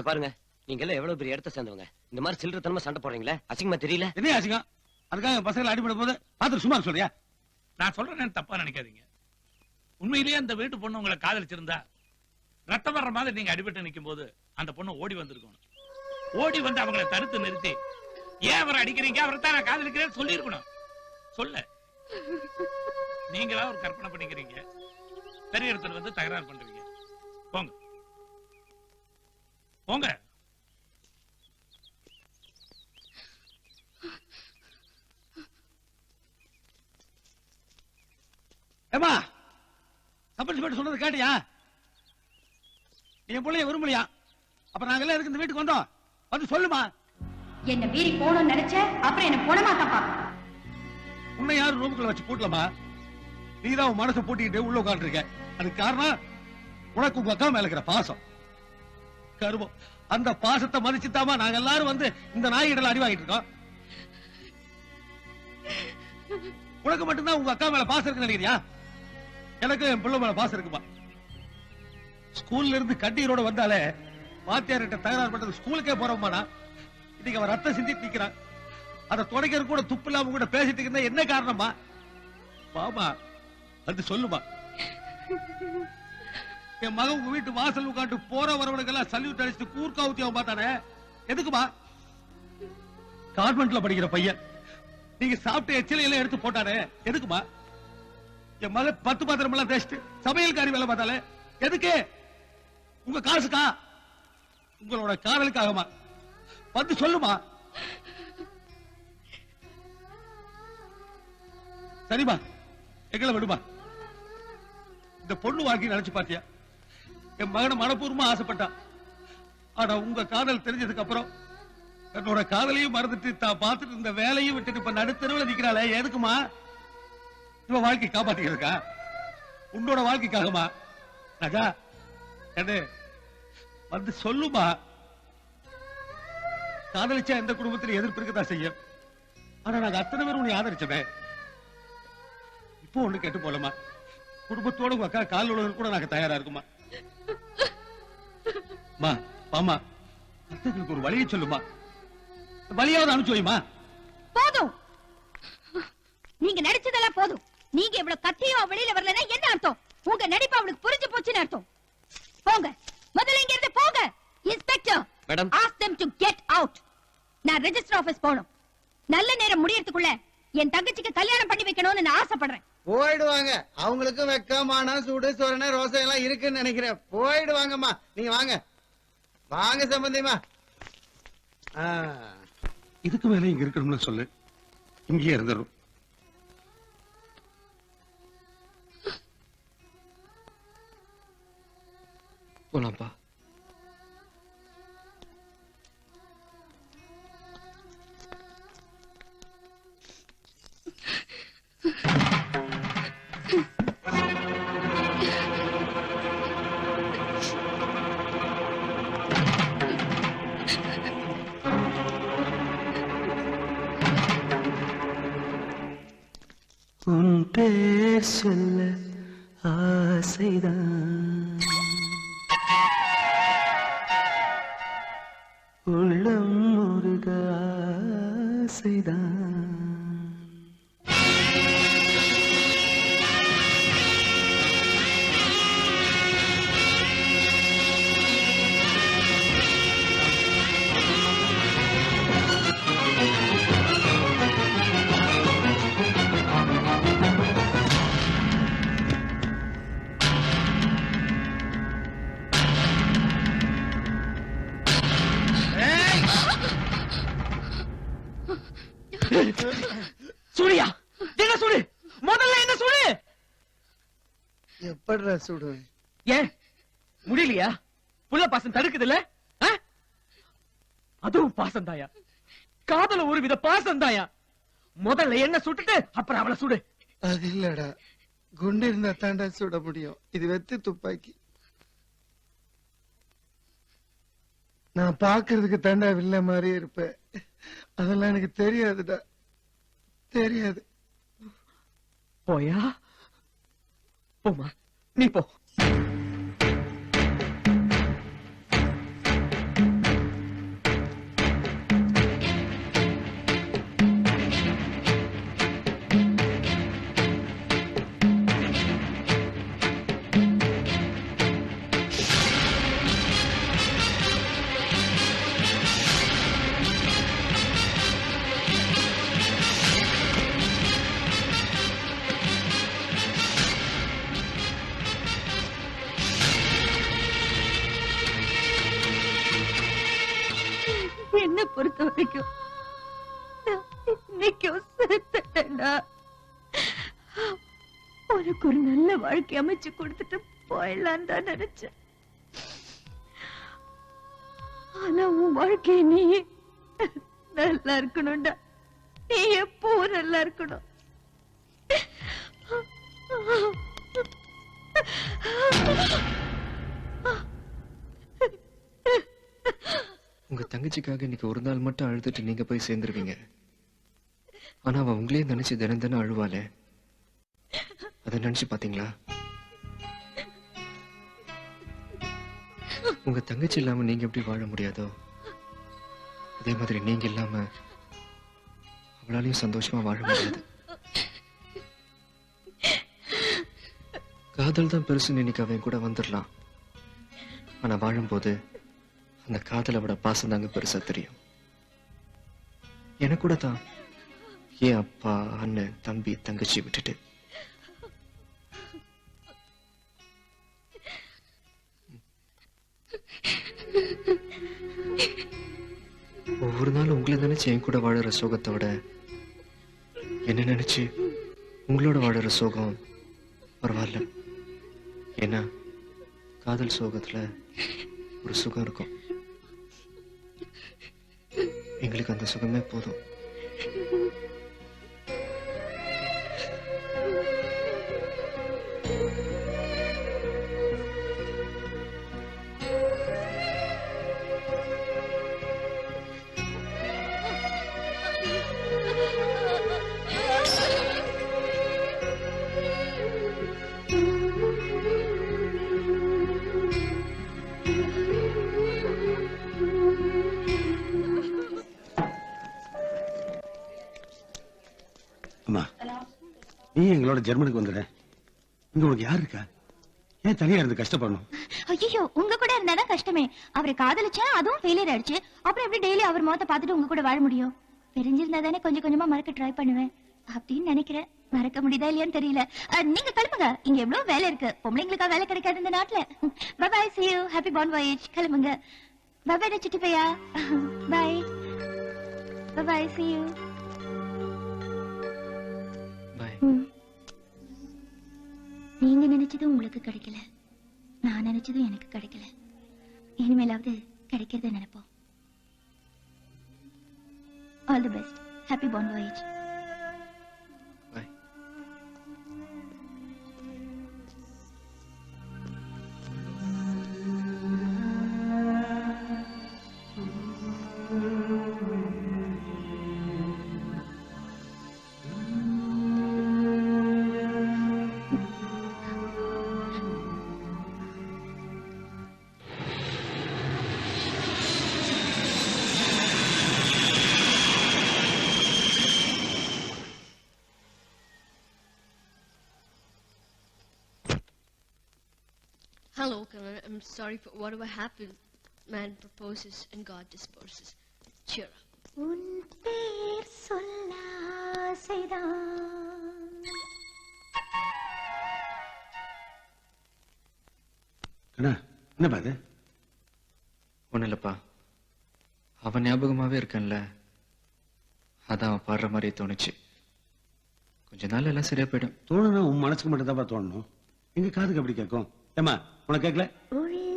பாருங்க, நீங்க எல்லாம் எவ்வளவு பெரிய இடத்த சேர்ந்தவங்க. இந்த மாதிரி சில்லறத்தனமா சண்டை போடுறீங்களே, அசிங்கமா தெரியல? என்ன அசிங்கம்? அதுக்காக பசங்களை அடிபடும் போது பார்த்து சும்மா சொல்றியா? நான் சொல்றேன்னு தப்பா நினைக்காதீங்க. உண்மையிலேயே அந்த வீட்டு பொண்ணு உங்களை காதலிச்சிருந்தா ரத்தம் வர்ற மாதிரி நீங்க அடிபட்டு நிக்கும் போது அந்த பொண்ணு ஓடி வந்திருக்கணும். ஓடி வந்து அவங்களை தடுத்து நிறுத்தி, ஏன் அவரை அடிக்கிறீங்க, அவரை தான் நான் காதலிக்கிறேன்னு சொல்லி இருக்கணும். சொல்ல நீங்களா ஒரு கற்பனை பண்ணிக்கிறீங்க, பெரிய இடத்துல வந்து தகராறு பண்றீங்க. போங்க போங்க. ஏமா சப்போர்ட் சொன்னது கேட்டியா? என் பிள்ளைய விரும்பலையா? அப்ப நாங்க எல்லாம் இருக்கு இந்த வீட்டுக்கு வந்தோம். வந்து சொல்லுமா. என்ன மீறி போகணும்னு நினைச்ச அப்புறம் என்ன போனமாட்டாப்பா. உன்னை யாரும் ரூமுக்குள்ள வச்சு போட்டலமா? நீதான் உன் மனசை போட்டிக்கிட்டு உள்ள உட்காந்துருக்க. அதுக்கு காரணம் உனக்கு உங்க அக்கா மேல இருக்கிற பாசம், கருவம். அந்த பாசத்தை மதிச்சுட்டாமா நாங்க எல்லாரும் வந்து இந்த நாயிடல அடி வாங்கிட்டு இருக்கோம். உனக்கு மட்டும்தான் உங்க அக்கா மேல பாசம் இருக்குன்னு நினைக்கிறியா? எனக்கு என் பிள்ளை மேல பாசம் இருக்குமா? ஸ்கூல்ல இருந்து கண்ணீரோட வந்தாலே வாத்தியார்கிட்ட தகராறு பண்றது ஸ்கூலுக்கே போறோம்மாண்ணா. இன்னைக்கு அவன் ரத்தம் சிந்திட்டு நிக்கிறான். அதை துடைக்கிறது கூட துப்பு இல்லாம கூட பேசிட்டு இருந்தா என்ன காரணமா? பாமா அது சொல்லுமா. என் மகன் உங்க வீட்டு வாசல் உட்காந்து போற வரவனுக்கெல்லாம் சல்யூட் அடிச்சுட்டு கூர்க்கா ஊத்தி அவன் பார்த்தானே, எதுக்குமா? கான்வென்ட்ல படிக்கிற பையன் நீங்க சாப்பிட்டு எச்சில எல்லாம் எடுத்து போட்டானே, எதுக்குமா? என் மகன் 10 பாத்திரம் எல்லாம் தேய்ச்சிட்டு சமையல்காரி வேலை பார்த்தாலே, எதுக்கு? உங்க காசுக்கா? உங்களோட காதலுக்காகமா? வந்து சொல்லுமா. சரிமா, எங்களை விடுமா. இந்த பொண்ணு வாழ்க்கை நினைச்சு பாத்தியா? என் மகனை மனப்பூர்வமா ஆசைப்பட்டான். ஆனா உங்க காதல் தெரிஞ்சதுக்கு அப்புறம் என்னோட காதலையும் மறந்துட்டு தான் பார்த்துட்டு இந்த வேலையும் விட்டுட்டு இப்ப நடுத்தருவில் நிக்கிறாளே, எதுக்குமா? இவன் வாழ்க்கை காப்பாத்திக்கிறதுக்கா? உன்னோட வாழ்க்கைக்காகமா? ராஜா என்ன வந்து சொல்லுமா. காதலிச்சா எந்த குடும்பத்தில் எதிர்ப்பு இருக்கதான் செய்யும். ஆனா நாங்க அத்தனை பேரும் உன்னை ஆதரிச்சவே. இப்போ ஒண்ணு கேட்டு போலமா, குடும்பத்தோட உங்க அக்கா கால் உலகம் கூட நாங்க தயாரா இருக்குமா. பாமா அத்தைகளுக்கு ஒரு வழியை சொல்லுமா. வழியாவது அனுப்பிச்சு வைமா. போதும், நீங்க நடிச்சதெல்லாம் போதும். நீங்க இவ்வளவு கத்தியோ வெளியில வரலன்னா என்ன அர்த்தம்? உங்க நடிப்பு அவளுக்கு புரிஞ்சு போச்சுன்னு அர்த்தம். போங்க, முதல்ல இங்க இருந்து போங்க. Inspector, madam, ask them to get out. நான் ரெஜிஸ்டர் ஆபீஸ் போகணும். நல்ல நேரம் முடியறதுக்குள்ள என் தங்கச்சிக்கு கல்யாணம் பண்ணி வைக்கணும்னு நான் ஆசைப்படுறேன். போயிடுவாங்க. அவங்களுக்கு வெக்கமான சூடு சொரணை ரோசை எல்லாம் இருக்குன்னு நினைக்கிறேன். போயிடுவாங்கம்மா. நீங்க வாங்க வாங்க சம்பந்திமா. இதுக்கு மேல இங்க இருக்கணும்னு சொல்லு, இங்கேயே இருந்துடும். போலாம்ப்பா. உன் பேர் சொல்ல ஆசைதான், உள்ளம் முருக ஆசைதான். சூரியா, என்ன சுடு? முதல்ல என்ன சுடு? எப்படிடா சுடு? ஏன் முடியலையா? புள்ள பாசம் தடுக்குது இல்ல? அதுவும் பாசம் தாயா? காதல ஒரு வித பாசம் தாயா? முதல்ல என்ன சுட்டுட்டு அப்புறம் அவளை சுடு. அது இல்லடா, குண்டு இருந்தா தாண்டா சுட முடியும். இது வெத்து துப்பாக்கி. நான் பாக்குறதுக்கு தாண்டா வில்ல மாதிரி இருப்பேன். அதெல்லாம் எனக்கு தெரியாதுடா, தெரியாது. போயா? போமா, நீ போ. என்ன பொறுத்த வரைக்கும் நான் இன்னைக்கும் செத்துட்டேன்டா. உனக்கு ஒரு நல்ல வாழ்க்கை அமைச்சு கொடுத்துட்டு போயிடலாம் தான் நினைச்சேன். ஆனா உன் வாழ்க்கைய நீ நல்லா இருக்கணும்டா. நீ எப்பவும் நல்லா இருக்கணும். உங்க தங்கச்சிக்காக இன்னைக்கு ஒரு நாள் மட்டும் அழுதுட்டு நீங்க போய் சேர்ந்துருவீங்க. ஆனா அவ உங்களே நினைச்சு தினம் தினம் அழுவாளே, அதை நினைச்சு பாத்தீங்களா? உங்க தங்கச்சி இல்லாம நீங்க எப்படி வாழ முடியாதோ அதே மாதிரி நீங்க இல்லாம அவளாலையும் சந்தோஷமா வாழ முடியாது. காதல் தான் பெருசுன்னு இன்னைக்கு அவன் கூட வந்துடலாம். ஆனா வாழும்போது அந்த காதலோட பாசம் தாங்க பெருசா தெரியும். எனக்கு கூட தான் என் அப்பா, அண்ணன், தம்பி, தங்கச்சி விட்டுட்டு ஒவ்வொரு நாளும் உங்களை நினைச்சு என் கூட வாழற சோகத்தை விட என்ன நினைச்சு உங்களோட வாழற சோகம் பரவாயில்ல. ஏன்னா காதல் சோகத்துல ஒரு சுகம் இருக்கும். எங்களுக்கு அந்த சுகமே போதும். அம்மா, நீ எங்களோட ஜெர்மனுக்கு வந்துட. இங்க உனக்கு யார் இருக்கா? ஏன் தனியா இருந்து கஷ்டப்படணும்? ஐயோ, உங்க கூட இருந்தாதான் கஷ்டமே. அவரை காதலிச்சா அதுவும் ஃபெயிலியர் ஆயிடுச்சு. அப்புறம் எப்படி டெய்லி அவர் முகத்தை பார்த்துட்டு உங்க கூட வாழ முடியும்? தெரிஞ்சிருந்தா தானே கொஞ்சம் கொஞ்சமா மறக்க ட்ரை பண்ணுவேன் அப்படின்னு நினைக்கிறேன். மறக்க முடியுதா இல்லையான்னு தெரியல. நீங்க கிளம்புங்க, இங்க எவ்வளவு வேலை இருக்கு. பொம்பளைங்களுக்கா வேலை கிடைக்காது இந்த நாட்டுல. Bye bye, see you, happy born voyage. கிளம்புங்க. பை பை சிட்டி பையா. Bye bye bye, see you. Bye. நீங்க நினைச்சதும் உங்களுக்கு கிடைக்கல, நான் நினைச்சதும் எனக்கு கிடைக்கல. இனிமேலாவது கிடைக்கிறத நினைப்போம். All the best. Happy born voyage. Bye. Hello, Karan. I'm sorry for whatever happened. Man proposes and God disperses. Cheer up. உன் பேர் சொல்ல ஆசைதான். கண்ணா, என்ன பாது? ஒண்ணு இல்லப்பா, அவன் ஞாபகமாவே இருக்கேன்ல, அதான் அவன் பாடுற மாதிரி தோணுச்சு. கொஞ்ச நாள் எல்லாம் சரியா போயிடும். தோணுனா உன் மனசுக்கு மட்டும் தான் தோணணும். எங்க காதுக்கு அப்படி கேட்கும். ஏமா, உனக்கு கேட்கல? உள்ள